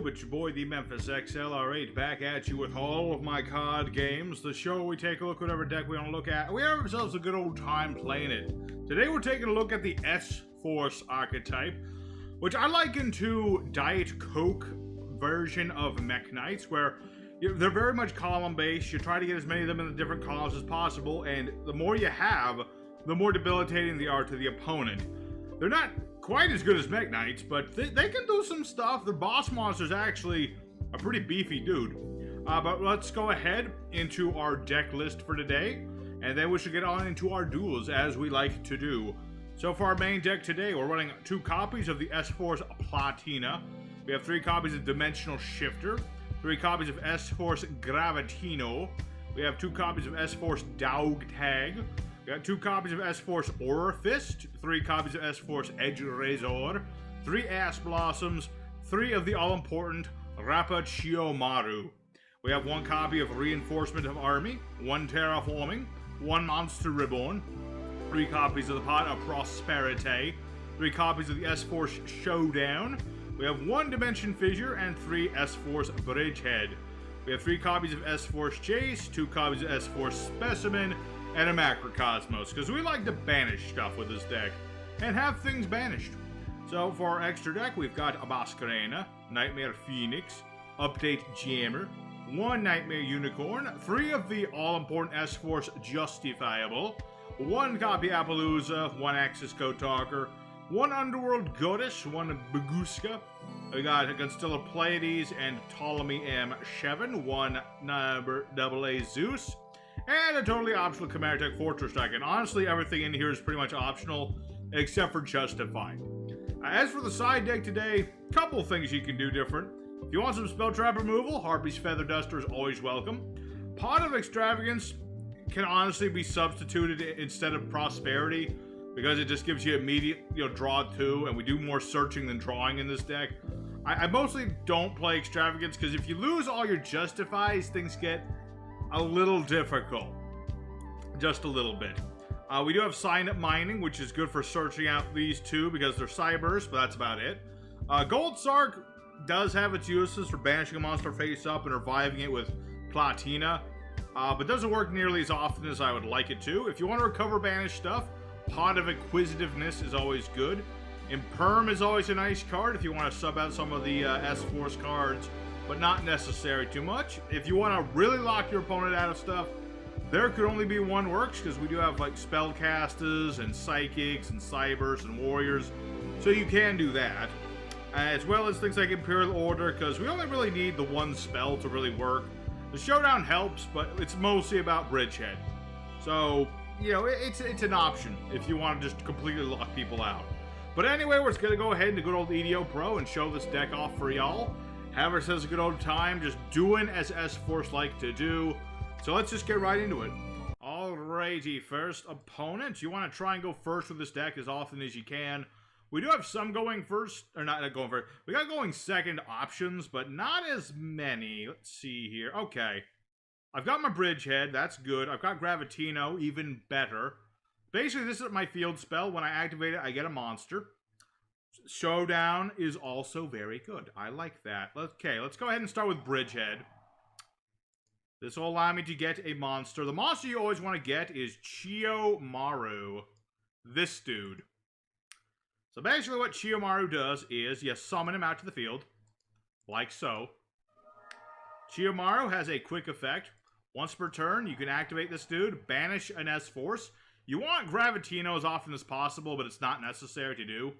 YouTube? It's your boy, the Memphis XLR8, back at you with all of my card games. The show where we take a look at whatever deck we want to look at. We have ourselves a good old time playing it. Today we're taking a look at the SForce archetype, which I liken to Diet Coke version of Mekk-Knights, where they're very much column-based. You try to get as many of them in the different columns as possible, and the more you have, the more debilitating they are to the opponent. They're not quite as good as Mekk-Knights, but they can do some stuff. The boss monster's actually a pretty beefy dude. But let's go ahead into our deck list for today, and then we should get on into our duels, as we like to do. So for our main deck today, we're running 2 copies of the SForce Platina. We have 3 copies of Dimensional Shifter, 3 copies of SForce Gravitino. We have 2 copies of SForce Dog Tag. We got 2 copies of SForce Aura Fist, 3 copies of SForce Edge Razor, 3 Ass Blossoms, 3 of the all-important Chiyomaru. We have 1 copy of Reinforcement of Army, 1 Terraforming, 1 Monster Reborn, 3 copies of the Pot of Prosperity, 3 copies of the SForce Showdown. We have 1 Dimension Fissure and 3 SForce Bridgehead. We have 3 copies of SForce Chase, 2 copies of SForce Specimen, and a Macrocosmos, because we like to banish stuff with this deck, and have things banished. So for our extra deck, we've got a Bascarena, Nightmare Phoenix, Update Jammer, 1 Nightmare Unicorn, 3 of the all-important SForce Justifiable, 1 copy Appaloosa, 1 Axis Code Talker, 1 Underworld Goddess, 1 Baguska. We got Constellar Pleiades and Ptolemy M7, 1 AA Zeus, and a totally optional Chimeric Fortress deck. And honestly, everything in here is pretty much optional, except for Justify. As for the side deck today, a couple of things you can do different. If you want some spell trap removal, Harpy's Feather Duster is always welcome. Pot of Extravagance can honestly be substituted instead of Prosperity, because it just gives you immediate, draw 2, and we do more searching than drawing in this deck. I mostly don't play Extravagance, because if you lose all your Justifies, things get a little difficult. Just a little bit. We do have Sign Up Mining, which is good for searching out these 2 because they're Cybers, but that's about it. Gold Sark does have its uses for banishing a monster face up and reviving it with Platina, but doesn't work nearly as often as I would like it to. If you want to recover banished stuff, Pot of Inquisitiveness is always good. Imperm is always a nice card if you want to sub out some of the SForce cards, but not necessary too much. If you want to really lock your opponent out of stuff, there could only be 1 works, because we do have like Spellcasters and Psychics and Cybers and Warriors, so you can do that. As well as things like Imperial Order, because we only really need the 1 spell to really work. The Showdown helps, but it's mostly about Bridgehead. So, it's an option if you want to just completely lock people out. But anyway, we're just going to go ahead and good old EDO Pro and show this deck off for y'all. Have ourselves a good old time just doing as SForce like to do. So let's just get right into it. Alrighty, first opponent. You want to try and go first with this deck as often as you can. We do have some going first, or not going first. We got going second options, but not as many. Let's see here. Okay. I've got my Bridgehead. That's good. I've got Gravitino. Even better. Basically, this is my field spell. When I activate it, I get a monster. Showdown is also very good. I like that. Okay, let's go ahead and start with Bridgehead. This will allow me to get a monster. The monster you always want to get is Chiyomaru. This dude. So basically what Chiyomaru does is you summon him out to the field. Like so. Chiyomaru has a quick effect. Once per turn, you can activate this dude, banish an SForce. You want Gravitino as often as possible, but it's not necessary to do.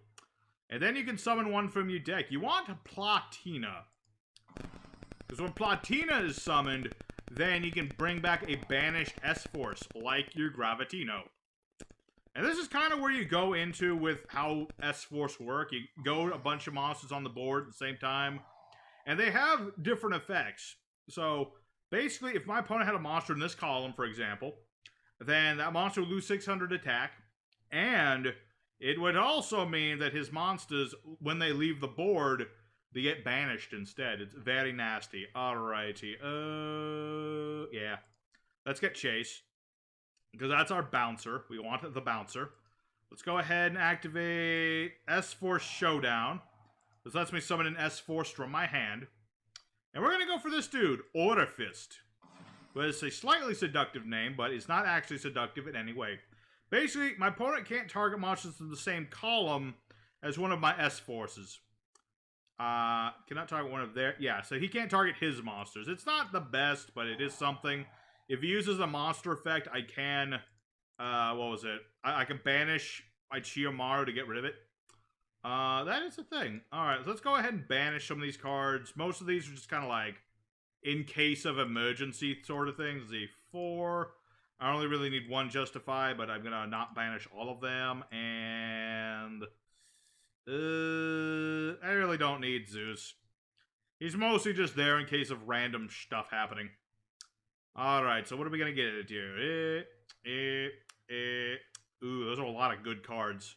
And then you can summon 1 from your deck. You want Platina. Because when Platina is summoned, then you can bring back a banished SForce, like your Gravitino. And this is kind of where you go into with how SForce work. You go a bunch of monsters on the board at the same time. And they have different effects. So, basically, if my opponent had a monster in this column, for example, then that monster would lose 600 attack. And it would also mean that his monsters, when they leave the board, they get banished instead. It's very nasty. Alrighty. Yeah. Let's get Chase. Because that's our bouncer. We want the bouncer. Let's go ahead and activate SForce Showdown. This lets me summon an SForce from my hand. And we're going to go for this dude, Orifist. Who has a slightly seductive name, but it's not actually seductive in any way. Basically, my opponent can't target monsters in the same column as one of my SForces. Cannot target one of their... Yeah, so he can't target his monsters. It's not the best, but it is something. If he uses a monster effect, I can... what was it? I can banish my Chiyomaru to get rid of it. That is the thing. Alright, so let's go ahead and banish some of these cards. Most of these are just kind of like, in case of emergency sort of things. Z4. I only really need one Justify, but I'm gonna not banish all of them. And... I really don't need Zeus. He's mostly just there in case of random stuff happening. Alright, so what are we gonna get it here? Ooh, those are a lot of good cards.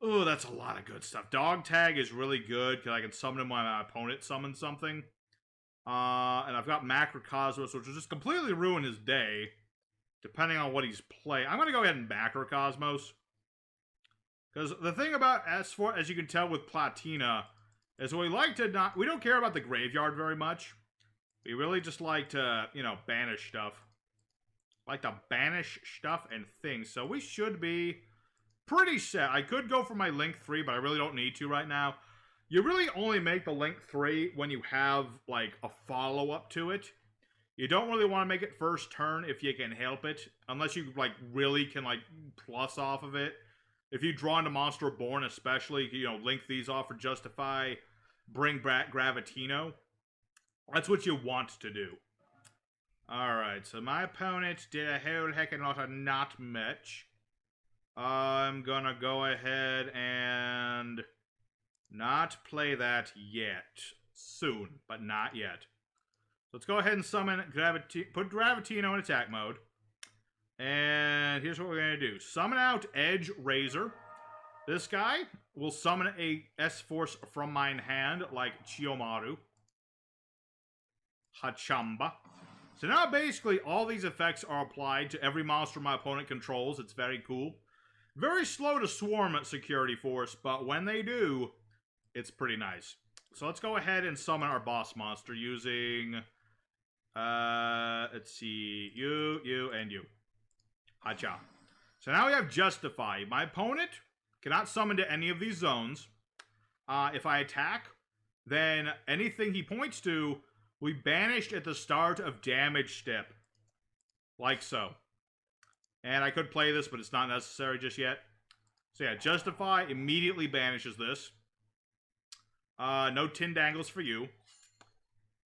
Ooh, that's a lot of good stuff. Dog Tag is really good, because I can summon him when my opponent summons something. And I've got Macrocosmos, which will just completely ruin his day, depending on what he's playing. I'm gonna go ahead and Macrocosmos. Because the thing about S4, as you can tell with Platina, is we like to not... We don't care about the graveyard very much. We really just like to, you know, banish stuff. Like to banish stuff and things. So we should be pretty set. I could go for my Link 3, but I really don't need to right now. You really only make the Link 3 when you have, like, a follow-up to it. You don't really want to make it first turn if you can help it. Unless you, like, really can, like, plus off of it. If you draw into Monster Born especially, you know, link these off for Justify, bring back Gravitino. That's what you want to do. Alright, so my opponent did a whole heck of a lot of not much. I'm gonna go ahead and not play that yet. Soon, but not yet. Let's go ahead and summon put Gravitino in attack mode. And here's what we're going to do. Summon out Edge Razor. This guy will summon a SForce from mine hand, like Chiyomaru. Hachamba. So now basically all these effects are applied to every monster my opponent controls. It's very cool. Very slow to swarm at Security Force, but when they do, it's pretty nice. So let's go ahead and summon our boss monster using... let's see. You, and you. Hacha. So now we have Justify. My opponent cannot summon to any of these zones. If I attack, then anything he points to will be banished at the start of damage step. Like so. And I could play this, but it's not necessary just yet. So yeah, Justify immediately banishes this. No Tindangles for you.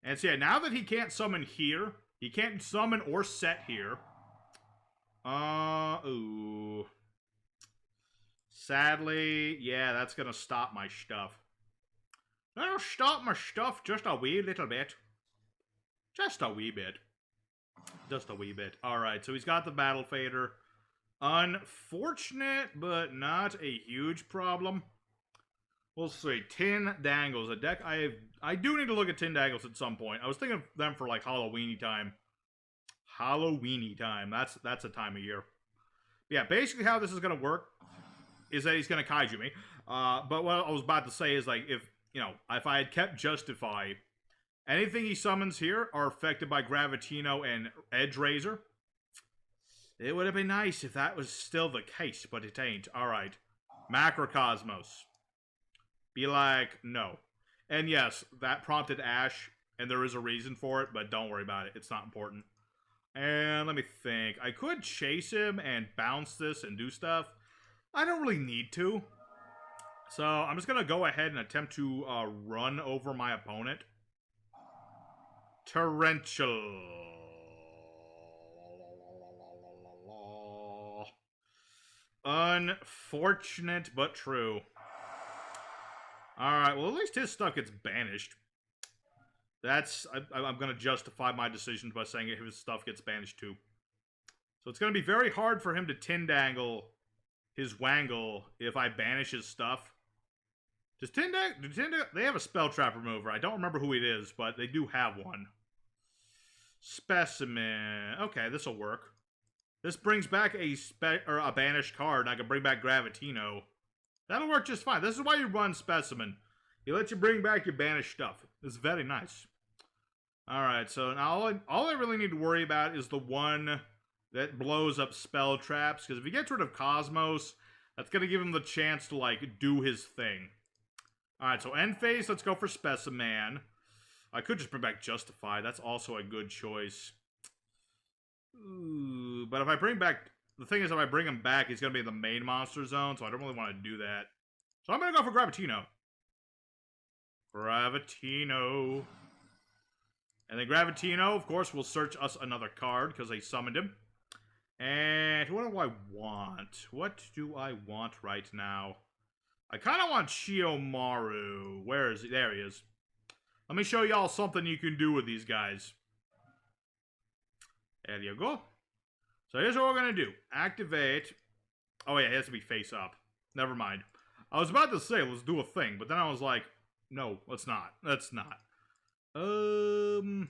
And so yeah, now that he can't summon here, he can't summon or set here. Ooh. Sadly, yeah, that's gonna stop my stuff. That'll stop my stuff just a wee little bit. Just a wee bit. Just a wee bit. Alright, so he's got the Battle Fader. Unfortunate, but not a huge problem. We'll see. Tindangles. A deck I do need to look at Tindangles at some point. I was thinking of them for, like, Halloweeny time. Halloweeny time. That's a time of year. Yeah, basically how this is going to work is that he's going to kaiju me. But what I was about to say is, like, if I had kept Justify, anything he summons here are affected by Gravitino and Edge Razor. It would have been nice if that was still the case, but it ain't. Alright. Macrocosmos. Be like, no. And yes, that prompted Ash, and there is a reason for it, but don't worry about it. It's not important. And let me think. I could chase him and bounce this and do stuff. I don't really need to. So I'm just going to go ahead and attempt to run over my opponent. Torrential. Unfortunate, but true. Alright, well at least his stuff gets banished. I'm going to justify my decisions by saying his stuff gets banished too. So it's going to be very hard for him to Tindangle his Wangle if I banish his stuff. Does Tindangle... They have a Spell Trap remover. I don't remember who it is, but they do have one. Specimen. Okay, this will work. This brings back a banished card, and I can bring back Gravitino. That'll work just fine. This is why you run Specimen. He lets you bring back your banished stuff. It's very nice. Alright, so now all I really need to worry about is the one that blows up spell traps, because if he gets rid of Cosmos, that's going to give him the chance to, like, do his thing. Alright, so end phase, let's go for Specimen. I could just bring back Justify, that's also a good choice. Ooh, but if I bring back... The thing is, if I bring him back, he's going to be in the main monster zone, so I don't really want to do that. So I'm going to go for Gravitino. Gravitino. And then Gravitino, of course, will search us another card, because I summoned him. And what do I want? What do I want right now? I kind of want Chiyomaru. Where is he? There he is. Let me show y'all something you can do with these guys. There you go. So here's what we're going to do. Activate. Oh, yeah, it has to be face up. Never mind. I was about to say, let's do a thing, but then I was like, no, let's not. Let's not. None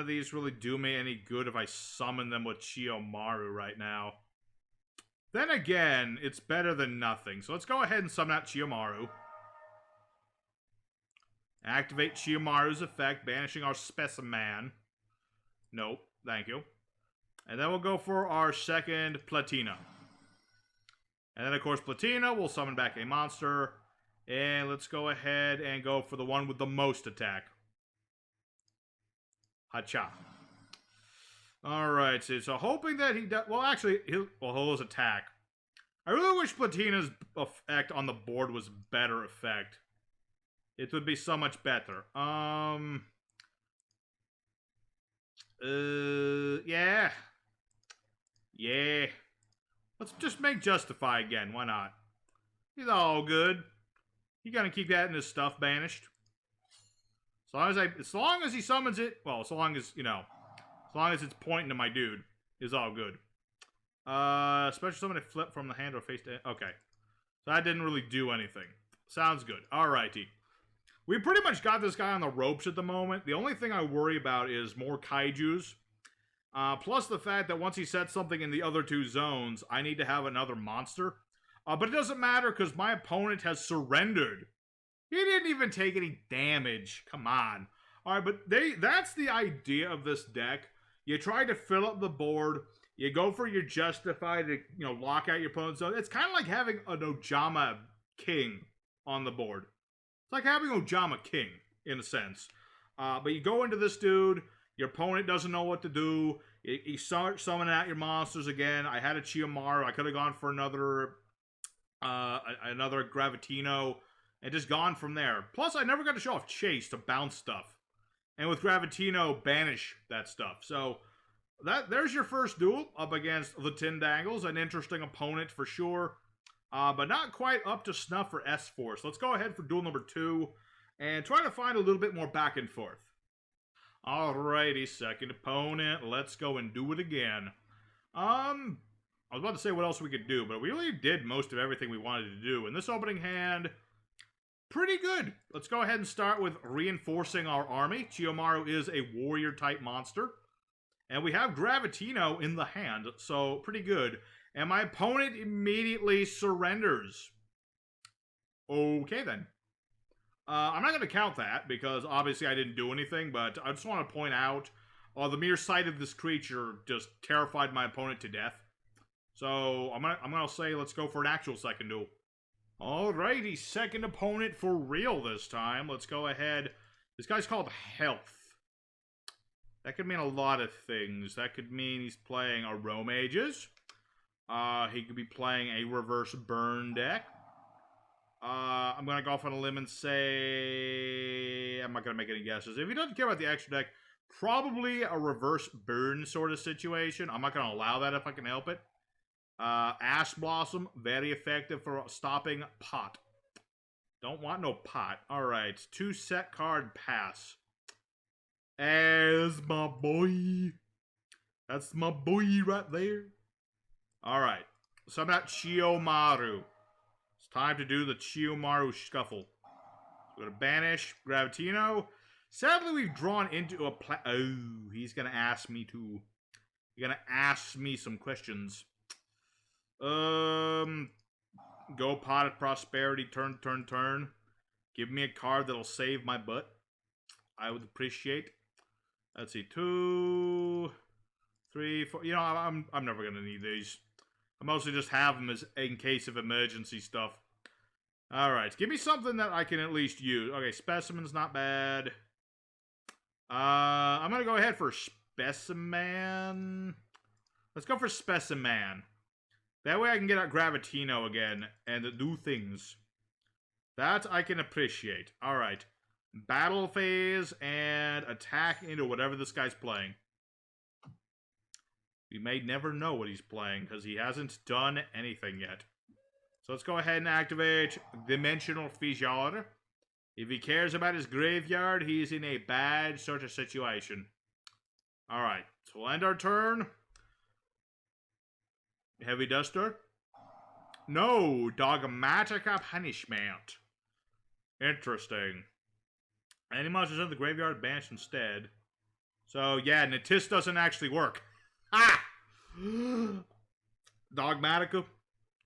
of these really do me any good if I summon them with Chiyomaru right now. Then again, it's better than nothing. So let's go ahead and summon out Chiyomaru. Activate Chiyomaru's effect, banishing our Specimen. Nope, thank you. And then we'll go for our second Platina. And then, of course, Platina will summon back a monster. And let's go ahead and go for the one with the most attack. Hacha. Alright, so hoping that he does... Well, actually, he'll his attack. I really wish Platina's effect on the board was better effect. It would be so much better. Yeah. Yeah. Let's just make Justify again. Why not? He's all good. He's gonna keep that in his stuff banished. As long as he summons it, well, as long as, you know, as long as it's pointing to my dude, is all good. Special summon a flip from the hand or face to... Okay. So that didn't really do anything. Sounds good. Alrighty. We pretty much got this guy on the ropes at the moment. The only thing I worry about is more kaijus. Plus the fact that once he sets something in the other two zones, I need to have another monster. But it doesn't matter because my opponent has surrendered. He didn't even take any damage. Come on. Alright, but that's the idea of this deck. You try to fill up the board. You go for your Justify to, you know, lock out your opponent's zone. It's kind of like having an Ojama King on the board. It's like having Ojama King, in a sense. But you go into this dude, your opponent doesn't know what to do, you start summoning out your monsters again. I had a Chiyomaru, I could have gone for another Gravitino, and just gone from there. Plus, I never got to show off Chase to bounce stuff. And with Gravitino, banish that stuff. So, there's your first duel up against the Tindangles. An interesting opponent for sure. But not quite up to snuff for SForce. Let's go ahead for duel number 2 and try to find a little bit more back and forth. Alrighty, second opponent. Let's go and do it again. I was about to say what else we could do, but we really did most of everything we wanted to do. In this opening hand, pretty good. Let's go ahead and start with reinforcing our army. Chiyomaru is a warrior-type monster. And we have Gravitino in the hand, so pretty good. And my opponent immediately surrenders. Okay, then. I'm not going to count that, because obviously I didn't do anything, but I just want to point out, the mere sight of this creature just terrified my opponent to death. So, I'm gonna say let's go for an actual second duel. Alrighty, second opponent for real this time. Let's go ahead. This guy's called Health. That could mean a lot of things. That could mean he's playing a Roam Ages. He could be playing a reverse burn deck. I'm going to go off on a limb and say... I'm not going to make any guesses. If he doesn't care about the extra deck, probably a reverse burn sort of situation. I'm not going to allow that if I can help it. Ash Blossom, very effective for stopping pot. Don't want no pot. Alright, 2 set card pass. As my boy. That's my boy right there. Alright, so I'm not Chiyomaru. It's time to do the Chiyomaru scuffle. So we're going to banish Gravitino. Sadly, we've drawn into a oh, he's going to ask me to. He's going to ask me some questions. Go Pot of Prosperity, turn. Give me a card that'll save my butt. I would appreciate. Let's see, 2, 3, 4. You know, I'm never gonna need these. I mostly just have them as in case of emergency stuff. All right, give me something that I can at least use. Okay, specimen's not bad. I'm gonna go ahead for specimen. Let's go for specimen. That way I can get out Gravitino again and do things. That I can appreciate. All right, battle phase and attack into whatever this guy's playing. We may never know what he's playing because he hasn't done anything yet. So let's go ahead and activate Dimensional Fissure. If he cares about his graveyard, he's in a bad sort of situation. Alright, so we'll end our turn. Heavy Duster. No, Dogmatica Punishment. Interesting. Any monsters in the graveyard banished instead. So yeah, Natis doesn't actually work. Ah! Dogmatica,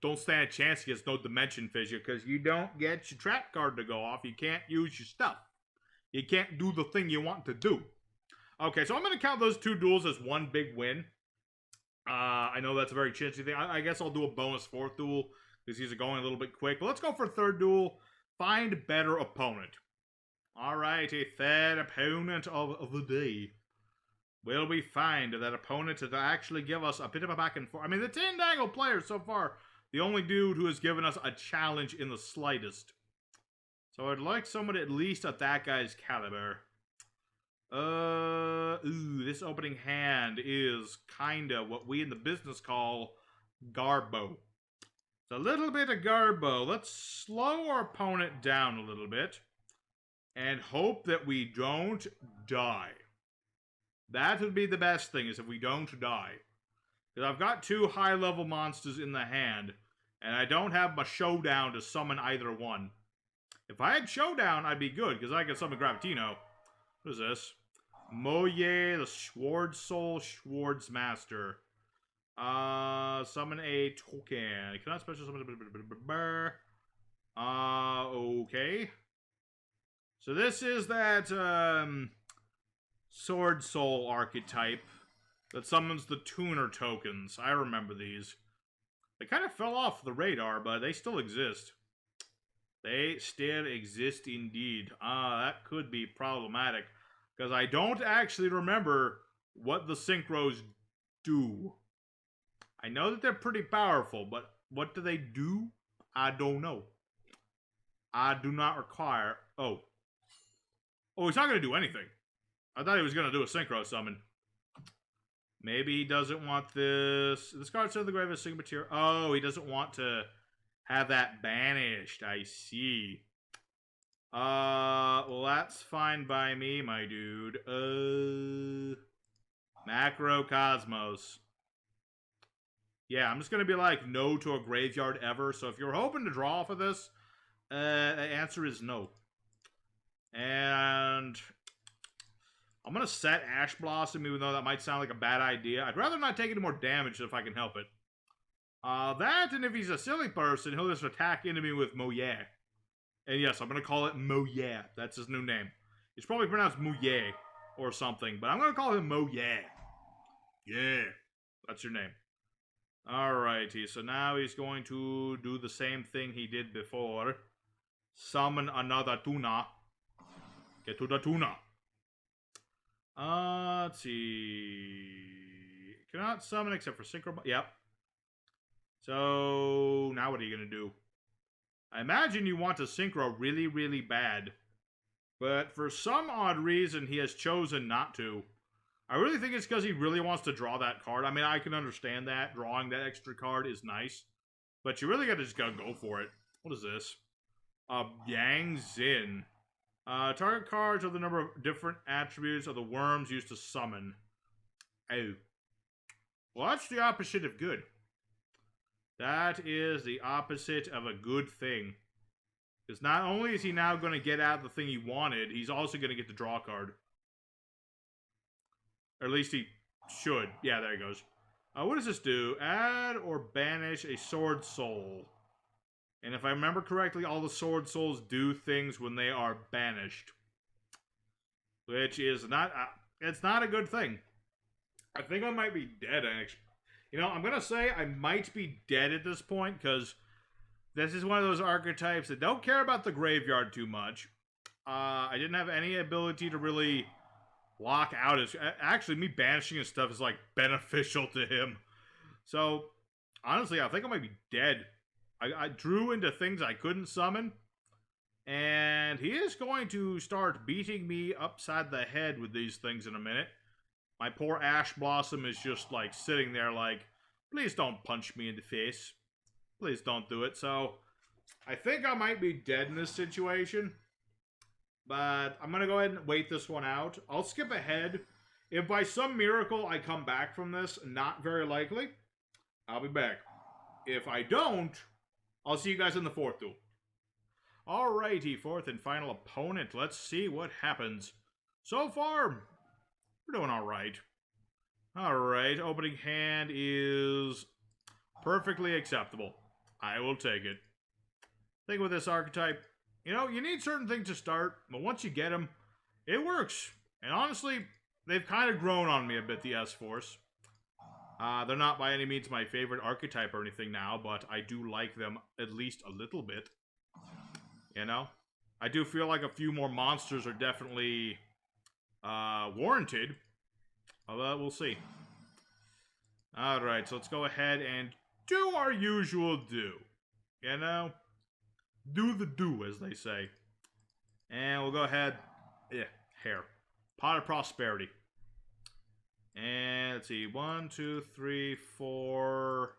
don't stand a chance against no Dimension Fissure because you don't get your trap card to go off. You can't use your stuff. You can't do the thing you want to do. Okay, so I'm going to count those 2 duels as one big win. I know that's a very chintzy thing. I guess I'll do a bonus 4th duel because these are going a little bit quick. But let's go for 3rd duel. Find better opponent. Alrighty, 3rd opponent of the day. Will we find that opponent to actually give us a bit of a back and forth? I mean, the Tindangle player so far, the only dude who has given us a challenge in the slightest. So I'd like someone at least at that guy's caliber. This opening hand is kinda what we in the business call garbo. It's a little bit of garbo. Let's slow our opponent down a little bit and hope that we don't die. That would be the best thing, is if we don't die. Because I've got 2 high-level monsters in the hand, and I don't have my Showdown to summon either one. If I had Showdown, I'd be good, because I could summon Gravitino. What is this? Moye, the Schwartz Soul Schwartz Master. Summon a token. Cannot special summon. Okay. So this is that, Sword Soul archetype that summons the tuner tokens. I remember these. They kind of fell off the radar, but they still exist. They still exist indeed. That could be problematic, because I don't actually remember what the synchros do. I know that they're pretty powerful, but what do they do? I don't know. I do not require... Oh, he's not going to do anything. I thought he was going to do a synchro summon. Maybe he doesn't want this. This card's to the grave as single material. Oh, he doesn't want to have that banished. I see. Well, that's fine by me, my dude. Macrocosmos. Yeah, I'm just going to be like, no to a graveyard ever. So if you're hoping to draw for this, the answer is no. And I'm going to set Ash Blossom, even though that might sound like a bad idea. I'd rather not take any more damage if I can help it. That, and if he's a silly person, he'll just attack into me with Moye. And yes, I'm going to call it Moye. That's his new name. It's probably pronounced Moye or something, but I'm going to call him Moye. Yeah, that's your name. Alrighty, so now he's going to do the same thing he did before. Summon another tuna. Get to the tuna. Let's see. Cannot summon except for synchro. Yep. So now what are you gonna do? I imagine you want to synchro really, really bad, but for some odd reason he has chosen not to. I really think it's because he really wants to draw that card. I mean, I can understand that. Drawing that extra card is nice, but you really just gotta go for it. What is this? Yang Zin. Target cards are the number of different attributes of the worms used to summon. Oh. Well, that's the opposite of good. That is the opposite of a good thing. Because not only is he now going to get out the thing he wanted, he's also going to get the draw card. Or at least he should. Yeah, there he goes. What does this do? Add or banish a sword soul. And if I remember correctly, all the Sword Souls do things when they are banished. Which is not... it's not a good thing. I think I might be dead, actually. You know, I'm going to say I might be dead at this point, because this is one of those archetypes that don't care about the graveyard too much. I didn't have any ability to really lock out his... Actually, me banishing his stuff is, like, beneficial to him. So, honestly, I think I might be dead. I drew into things I couldn't summon. And he is going to start beating me upside the head with these things in a minute. My poor Ash Blossom is just, like, sitting there like, please don't punch me in the face. Please don't do it. So, I think I might be dead in this situation. But I'm going to go ahead and wait this one out. I'll skip ahead. If by some miracle I come back from this, not very likely, I'll be back. If I don't, I'll see you guys in the fourth duel. Alrighty, fourth and final opponent. Let's see what happens. So far, we're doing alright. Alright, opening hand is perfectly acceptable. I will take it. Thing with this archetype, you know, you need certain things to start, but once you get them, it works. And honestly, they've kind of grown on me a bit, the SForce. They're not by any means my favorite archetype or anything now, but I do like them at least a little bit. You know? I do feel like a few more monsters are definitely warranted. Although, we'll see. Alright, so let's go ahead and do our usual do. You know? Do the do, as they say. And we'll go ahead... hair. Pot of Prosperity. And let's see, 1, 2, 3, 4,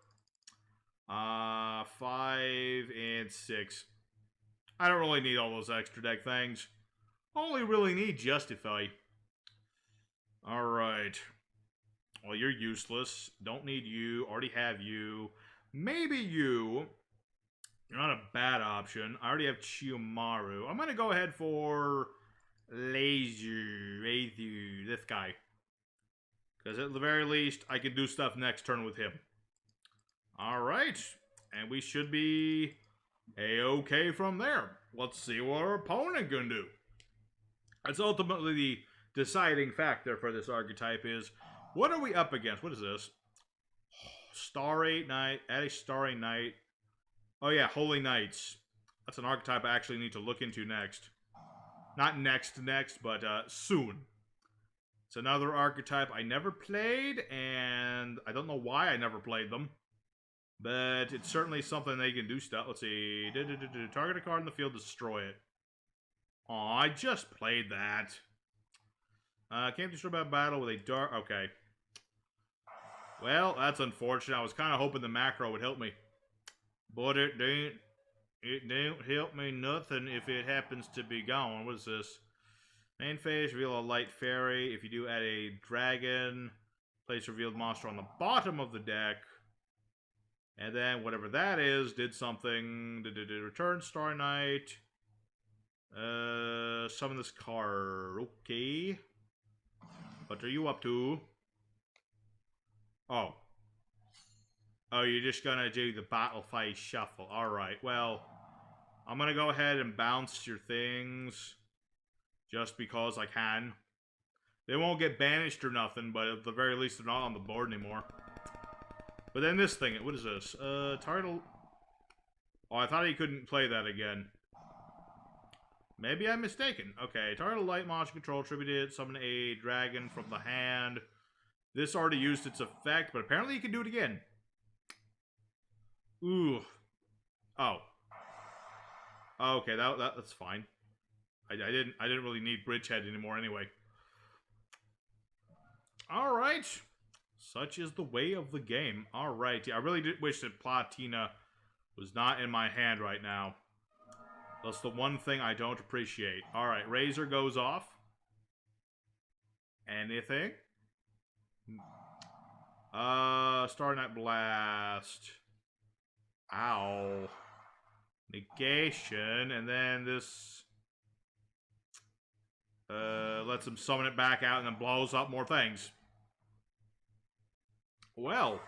5, and 6. I don't really need all those extra deck things. Only really need Justify. Alright. Well, you're useless. Don't need you. Already have you. Maybe you. You're not a bad option. I already have Chiyomaru. I'm going to go ahead for Laser. This guy. Because at the very least, I can do stuff next turn with him. Alright. And we should be a-okay from there. Let's see what our opponent can do. That's ultimately the deciding factor for this archetype is, what are we up against? What is this? Starry Knight. Add a Starry Knight. Oh yeah, Holy Knights. That's an archetype I actually need to look into next. Not next, but soon. It's another archetype I never played, and I don't know why I never played them. But it's certainly something they can do stuff. Let's see. Target a card in the field, destroy it. Aw, I just played that. Can't destroy by battle with a dark... Okay. Well, that's unfortunate. I was kind of hoping the macro would help me. But it don't help me nothing if it happens to be gone. What is this? Main phase, reveal a light fairy. If you do add a dragon, place revealed monster on the bottom of the deck. And then whatever that is, did something. Return Star Knight. Summon this card. Okay. What are you up to? Oh. Oh, you're just gonna do the battle phase shuffle. Alright, well, I'm gonna go ahead and bounce your things. Just because I can. They won't get banished or nothing, but at the very least they're not on the board anymore. But then this thing, what is this? Title... Oh, I thought he couldn't play that again. Maybe I'm mistaken. Okay, target light monster control attributed, summon a dragon from the hand. This already used its effect, but apparently you can do it again. Ooh. Oh. Okay, that's fine. I didn't really need Bridgehead anymore anyway. Alright. Such is the way of the game. Alright. I really did wish that Platina was not in my hand right now. That's the one thing I don't appreciate. Alright, Razor goes off. Anything? Star Night Blast. Ow. Negation, and then this... lets him summon it back out and then blows up more things. Well.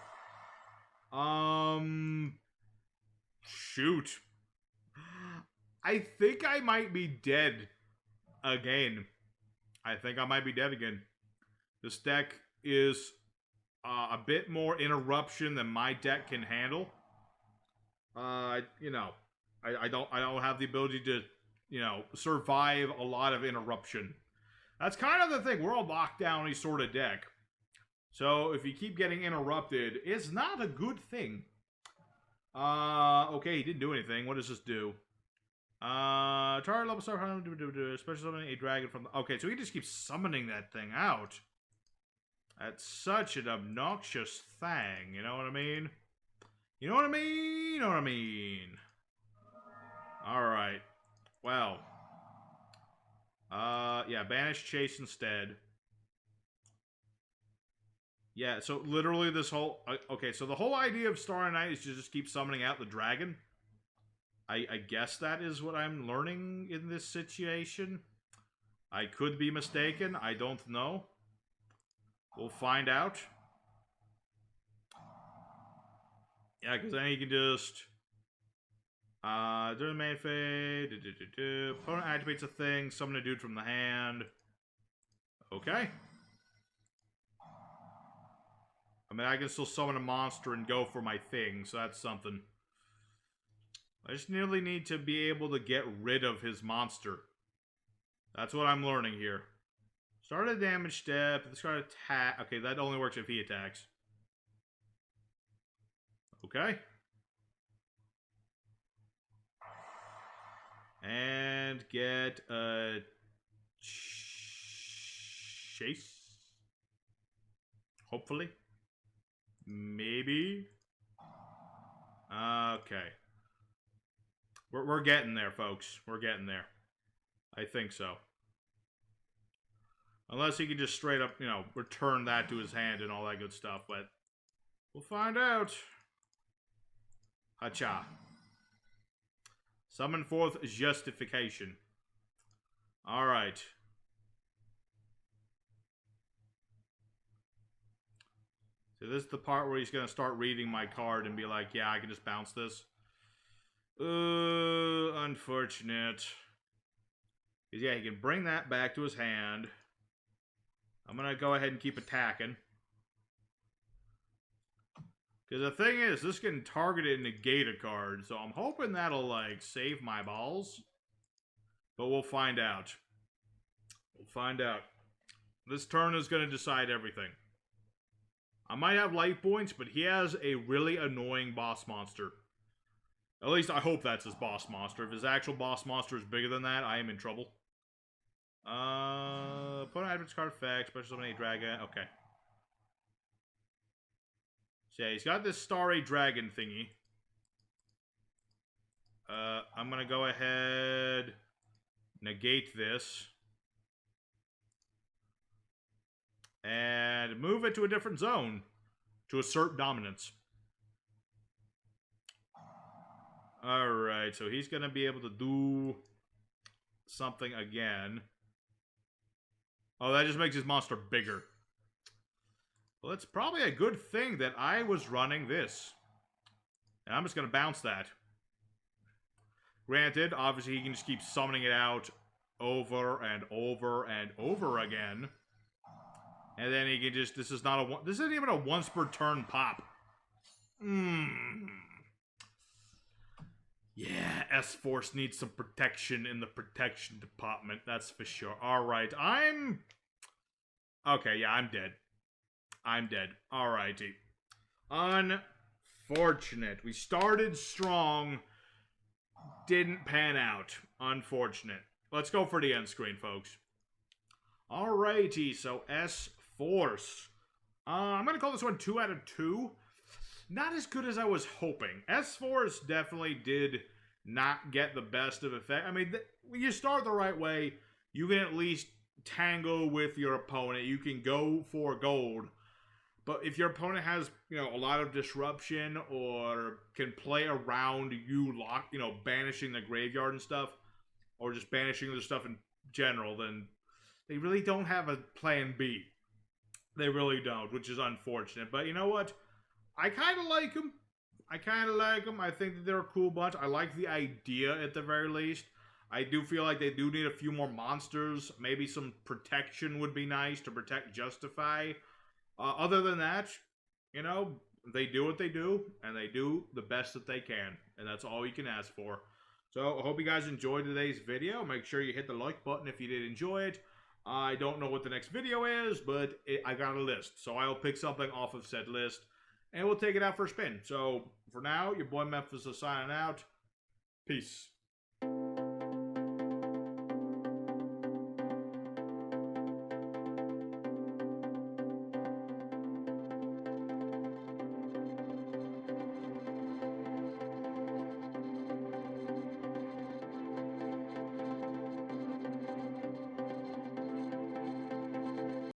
Shoot. I think I might be dead again. I think I might be dead again. This deck is a bit more interruption than my deck can handle. You know, I don't have the ability to, you know, survive a lot of interruption. That's kind of the thing. We're a lockdowny sort of deck. So if you keep getting interrupted, it's not a good thing. Okay, he didn't do anything. What does this do? Target level star, special summoning a dragon from the... Okay, so he just keeps summoning that thing out. That's such an obnoxious thing, you know what I mean? You know what I mean? You know what I mean? Alright. Well. Yeah, banish Chase instead. Yeah, so literally this whole... Okay, so the whole idea of Starry Night is to just keep summoning out the dragon. I guess that is what I'm learning in this situation. I could be mistaken. I don't know. We'll find out. Yeah, because then you can just... during the main phase... Opponent activates a thing. Summon a dude from the hand. Okay. I mean, I can still summon a monster and go for my thing, so that's something. I just nearly need to be able to get rid of his monster. That's what I'm learning here. Start a damage step. This card attack. Okay, that only works if he attacks. Okay. And get a chase. Hopefully. Maybe. Okay. We're getting there, folks. We're getting there. I think so. Unless he can just straight up, you know, return that to his hand and all that good stuff, but we'll find out. Hacha. Summon forth justification. Alright. So this is the part where he's going to start reading my card and be like, yeah, I can just bounce this. Unfortunate. Because, yeah, he can bring that back to his hand. I'm going to go ahead and keep attacking. Because the thing is, this can target and negate a card. So I'm hoping that'll, like, save my balls. But we'll find out. We'll find out. This turn is going to decide everything. I might have life points, but he has a really annoying boss monster. At least I hope that's his boss monster. If his actual boss monster is bigger than that, I am in trouble. Opponent adverts card effect, special summon a dragon. Okay. So yeah, he's got this starry dragon thingy. I'm gonna go ahead, negate this, and move it to a different zone to assert dominance. Alright, so he's gonna be able to do something again. Oh, that just makes his monster bigger. Well, it's probably a good thing that I was running this. And I'm just gonna bounce that. Granted, obviously he can just keep summoning it out over and over and over again. And then he can just, this isn't even a once per turn pop. Yeah, SForce needs some protection in the protection department, that's for sure. Alright, okay, yeah, I'm dead. I'm dead. Alrighty. Unfortunate. We started strong. Didn't pan out. Unfortunate. Let's go for the end screen, folks. Alrighty, so SForce. I'm going to call this one 2 out of 2. Not as good as I was hoping. SForce definitely did not get the best of effect. I mean, when you start the right way, you can at least tangle with your opponent. You can go for gold. But if your opponent has, you know, a lot of disruption or can play around you banishing the graveyard and stuff, or just banishing the stuff in general, then they really don't have a plan B. They really don't, which is unfortunate. But you know what? I kind of like him. I kind of like them. I think that they're a cool bunch. I like the idea at the very least. I do feel like they do need a few more monsters. Maybe some protection would be nice to protect Justify. Other than that, you know, they do what they do, and they do the best that they can. And that's all you can ask for. So, I hope you guys enjoyed today's video. Make sure you hit the like button if you did enjoy it. I don't know what the next video is, but I got a list. So, I'll pick something off of said list, and we'll take it out for a spin. So, for now, your boy Memphis is signing out. Peace.